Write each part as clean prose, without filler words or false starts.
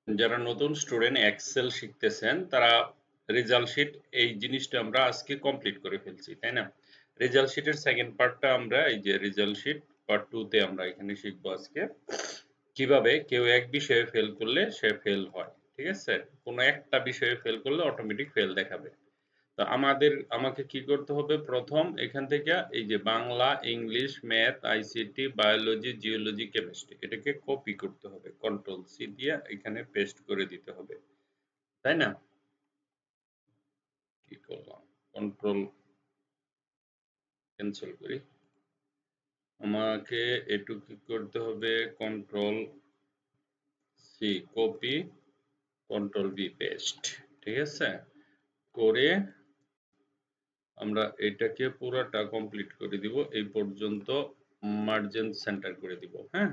যারা নতুন student Excel শিখতেছেন তারা রেজাল্ট শিট এই জিনিসটা আমরা আজকে কমপ্লিট করে ফেলছি, তাই না? রেজাল্ট শিটের সেকেন্ড পার্টটা আমরা এই যে রেজাল্ট শিট পার্ট 2 তে আমরা এখানে শিখবো আজকে কিভাবে কেউ এক বিষয়ে ফেল করলে সে ফেল হয়। ঠিক আছে? কোনো একটা বিষয়ে ফেল করলে অটোমেটিক ফেল দেখাবে। তো আমাকে কি করতে হবে, প্রথম এখান থেকে এই যে Bangla, English, math, ICT, biology, geology, chemistry এটাকে কপি করতে হবে, কন্ট্রোল সি দিয়ে এখানে পেস্ট করে দিতে হবে, তাই না? কি করলাম, কন্ট্রোল ক্যান্সেল করি। আমাকে একটু কি করতে হবে, control C copy, control V paste. ঠিক আছে, করে আমরা এটাকে পুরোটা কমপ্লিট করে দিব, এই পর্যন্ত মার্জিন সেন্টার করে দিব। হ্যাঁ,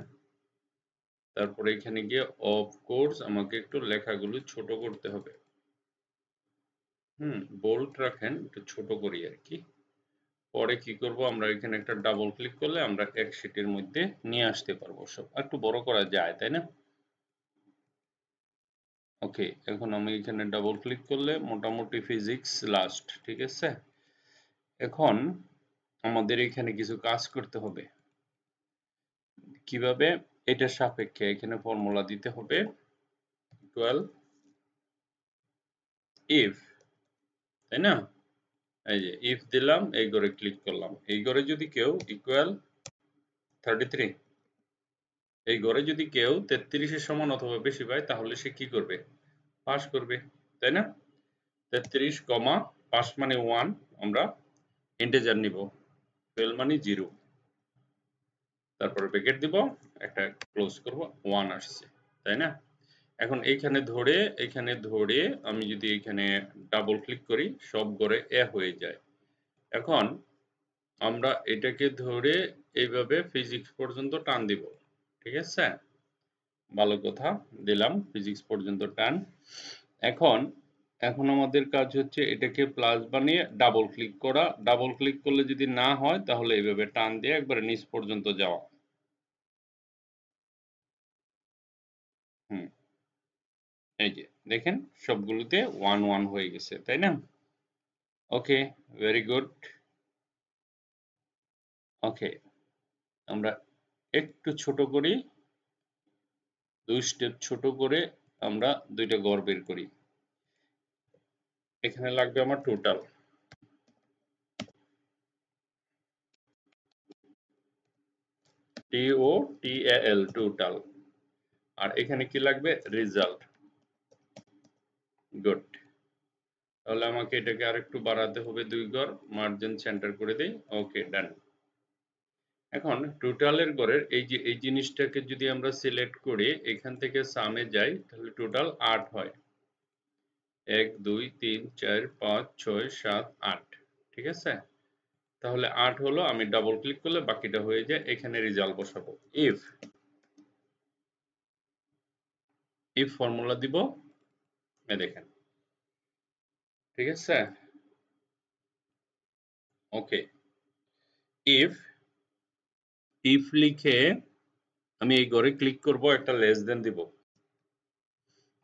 তারপরে এখানে গিয়ে অফ কোর্স আমাকে একটু লেখাগুলো ছোট করতে হবে। বোল্ড রাখেন, একটু ছোট করি আর কি। পরে কি করব, আমরা এখানে একটা ডাবল ক্লিক করলে আমরা এক শিটের মধ্যে নিয়ে আসতে পারবো সব। একটু বড় করা যায়, তাই না? ওকে, এখন আমি এখানে ডাবল ক্লিক করলে মোটামুটি ফিজিক্স লাস্ট। ঠিক আছে, এখন আমাদের এখানে কিছু কাজ করতে হবে। কিভাবে? এটার সাপেক্ষে এখানে ফর্মুলা দিতে হবে, ইকুয়াল ইফ, তাই না? এই যে ইফ দিলাম, এই ঘরে ক্লিক করলাম, এই ঘরে যদি কেউ ইকুয়াল 33, এই ঘরে যদি কেউ 33 এর সমান অথবা বেশি পায় তাহলে সে কি করবে, পাস করবে, তাই না? 33 কমা পাস মানে 1, আমরা ইন্টিজার নিব, ফেল মানে 0, তারপরে ব্র্যাকেট দিব, একটা ক্লোজ করব, 1 আসছে, তাই না? এখন এখানে ধরে আমি যদি এখানে ডাবল ক্লিক করি সব ঘরে এ হয়ে যায়। এখন আমরা এটাকে ধরে এইভাবে ফিজিক্স পর্যন্ত টান দিব। ঠিক আছে, ভালো কথা, দিলাম ফিজিক্স পর্যন্ত টান। এখন এখন আমাদের কাজ হচ্ছে এটাকে প্লাস বানিয়ে ডাবল ক্লিক করা, ডাবল ক্লিক করলে যদি না হয় তাহলে এইভাবে টান দিয়ে একবারে নিচ পর্যন্ত যাওয়া। হুম, এই যে দেখেন সবগুলোতে 1 1 হয়ে গেছে, তাই না? ওকে, ভেরি গুড। ওকে, আমরা একটু ছোট করি, 2 স্টেপ ছোট করে আমরা দুইটা ঘর বের করি। এখানে লাগবে আমার টোটাল, TOTAL, টোটাল। আর এখানে কি লাগবে, রেজাল্ট। গুড, তাহলে আমাকে এটাকে আরেকটু বাড়াতে হবে, 2 ঘর, মার্জিন সেন্টার করে দেই। ওকে, ডান। এখন টোটালের ঘরের এই যে এই জিনিসটাকে যদি আমরা সিলেক্ট করে এখান থেকে সামে যাই তাহলে টোটাল 8 হয়। 1 2 3 4 5 6 7 8। ঠিক আছে, তাহলে 8 হলো, আমি ডাবল ক্লিক করলে বাকিটা হয়ে যায়, এখানে রেজাল্ট বসাবো। ইফ ফর্মুলা দিব, এ দেখেন, ঠিক আছে। ওকে, ইফ লিখে আমি এই ঘরে ক্লিক করব, একটা লেস দেন দিব।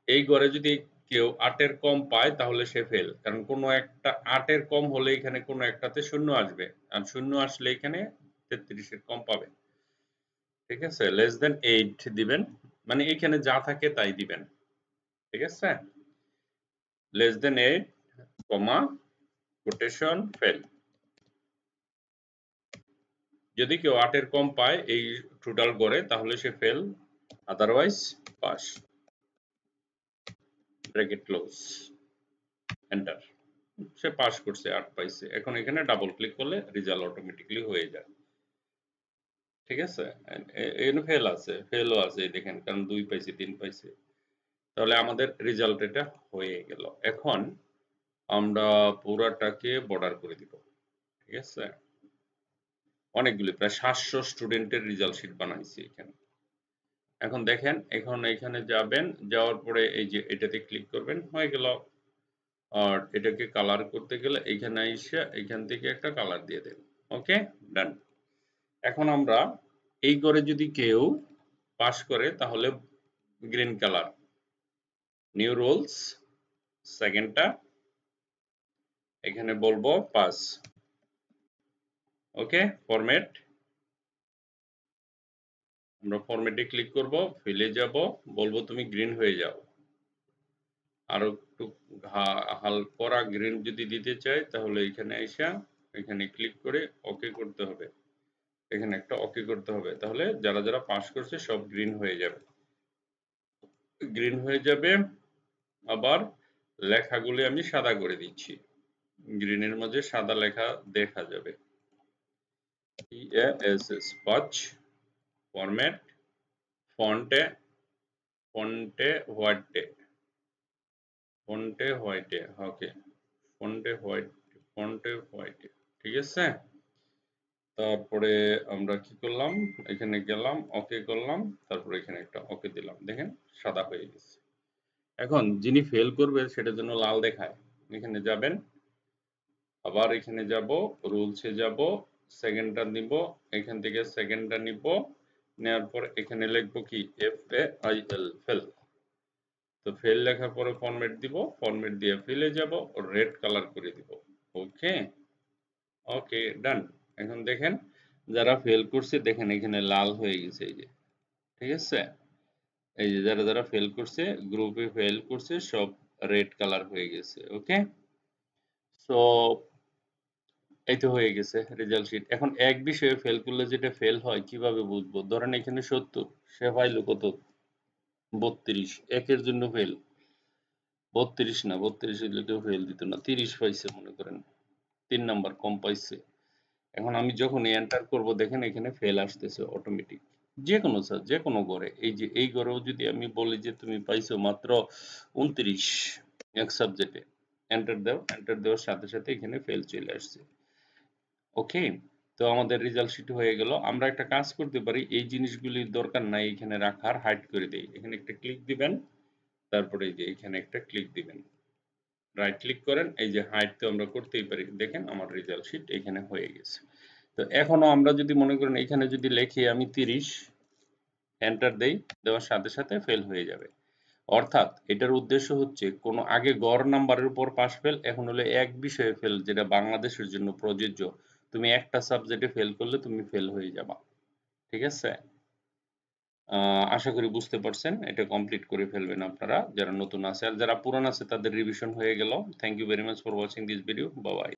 এই ঘরে যদি কেউ 8 এর কম পায় তাহলে সে ফেল, কারণ কোনো একটা 8 এর কম হলে এখানে কোনো একটাতে শূন্য আসবে, আর শূন্য আসলে এখানে 33 এর কম পাবে। ঠিক আছে, লেস দেন 8 দিবেন, মানে এখানে যা থাকে তাই দিবেন। ঠিক আছে, লেস দেন 8 কমা কোটেশন ফেল। যদি কেউ 8 এর কম পায় এই টোটাল করে তাহলে সে fail, otherwise pass. Bracket close, enter. সে পাস করছে, 8 পাইছে। এখন এখানে ডাবল ক্লিক করলে রেজাল্ট অটোমেটিক্যালি হয়ে যায়। ঠিক আছে, এখানে ফেল আছে, ফেলও আছে, এই দেখেন, কারণ 2 পাইছে 3 পাইছে। তাহলে আমাদের রেজাল্ট এটা হয়ে গেল। এখন আমরা পুরাটাকে বর্ডার করে দিব। ঠিক আছে, অনেকগুলি, প্রায় 700 স্টুডেন্টের রেজাল্ট শিট বানাইছি এখানে। এখন দেখেন, এখন এখানে যাবেন, যাওয়ার পরে এই যে এটাতে ক্লিক করবেন, হয়ে গেল। আর এটাকে কালার করতে গেলে এখানে এসে এখান থেকে একটা কালার দিয়ে দেন। ওকে, ডান। এখন আমরা এই করে যদি কেউ পাস করে তাহলে গ্রিন কালার, নিউ রুলস, সেকেন্ডটা এখানে বলবো পাস। ওকে, ফরম্যাট, আমরা ফরম্যাটে ক্লিক করব, ফিলে যাব, বলবো তুমি গ্রিন হয়ে যাও। আরো একটু কড়া গ্রিন যদি দিতে চাই তাহলে এখানে আইসা এখানে ক্লিক করে ওকে করতে হবে, এখানে একটা ওকে করতে হবে, তাহলে যারা যারা পাস করছে সব গ্রিন হয়ে যাবে। গ্রিন হয়ে যাবে। আবার লেখাগুলি আমি সাদা করে দিচ্ছি, গ্রিনের মাঝে সাদা লেখা দেখা যাবে। PASS পাঁচ, ফরম্যাট, ফন্টে, ফন্টে হোয়াইটে, ফন্টে হোয়াইটে, ওকে, ফন্টে হোয়াইট, ফন্টে হোয়াইটে, ঠিক আছে। তারপরে আমরা কি করলাম, এখানে গেলাম, ওকে করলাম, তারপরে এখানে একটা ওকে দিলাম, দেখেন সাদা হয়ে গেছে। এখন যিনি ফেল করবে সেটার জন্য লাল দেখায়, এখানে যাবেন, আবার এখানে যাব, রুলসে যাব, সেকেন্ডটা নিব, এখান থেকে সেকেন্ডটা নিব, নেওয়ার পর এখানে লিখবো কি FAIL, ফেল। তো ফেল লেখার পরে ফরম্যাট দিব, ফরম্যাট দিয়ে ফেলে যাব, রেড কালার করে দিব। ওকে, ওকে, ডান। এখন দেখেন যারা ফেল করছে দেখেন এখানে লাল হয়ে গেছে, এই যে, ঠিক আছে। এই যে যারা যারা ফেল করছে, গ্রুপে ফেল করছে, সব রেড কালার হয়ে গেছে। ওকে, সো এই তো হয়ে গেছে রেজাল্ট শিট। এখন এক বিষয়ে ফেল করলে যেটা ফেল হয় কিভাবে বুঝবো? ধরেন এখানে 70, সে পাইলো কত? 32, একের জন্য ফেল। 32 না, 32 হইলে কেউ ফেল দিত না, 30 পাইছে মনে করেন, 3 নাম্বার কম পাইছে। এখন আমি যখন এন্টার করব দেখেন এখানে ফেল আসতেছে অটোমেটিক, যে কোনো স্যার, যে কোনো গড়ে। এই যে এই গড়েও যদি আমি বলি যে তুমি পাইছো মাত্র 29 এক সাবজেক্টে, এন্টার দাও, এন্টার দেওয়ার সাথে সাথে এখানে ফেল চলে আসছে। ওকে, তো আমাদের রেজাল্ট শিট হয়ে গেল। আমরা একটা কাজ করতে পারি, এই জিনিসগুলির দরকার নাই এখানে রাখার, হাইড করে দেই। এখানে একটা ক্লিক দিবেন, তারপরে এই যে এখানে একটা ক্লিক দিবেন, রাইট ক্লিক করেন, এই যে হাইড তো আমরা করতেই পারি। দেখেন আমার রেজাল্ট শিট এখানে হয়ে গেছে। তো এখনো আমরা যদি মনে করেন এখানে যদি লিখি আমি 30, এন্টার দেই, দেওয়ার সাথে সাথে ফেল হয়ে যাবে। অর্থাৎ এটার উদ্দেশ্য হচ্ছে কোনো আগে গড় নাম্বারের উপর পাস ফেল, এখন হলো এক বিষয়ে ফেল, যেটা বাংলাদেশের জন্য প্রযোজ্য। তুমি একটা সাবজেক্টে ফেল করলে তুমি ফেল হয়ে যাবা, ঠিক আছে। আশা করি বুঝতে পারছেন, এটা কমপ্লিট করে ফেলবেন আপনারা যারা নতুন আছে, আর যারা পুরান আছে তাদের রিভিশন হয়ে গেল। Thank you very much for watching this video, bye by.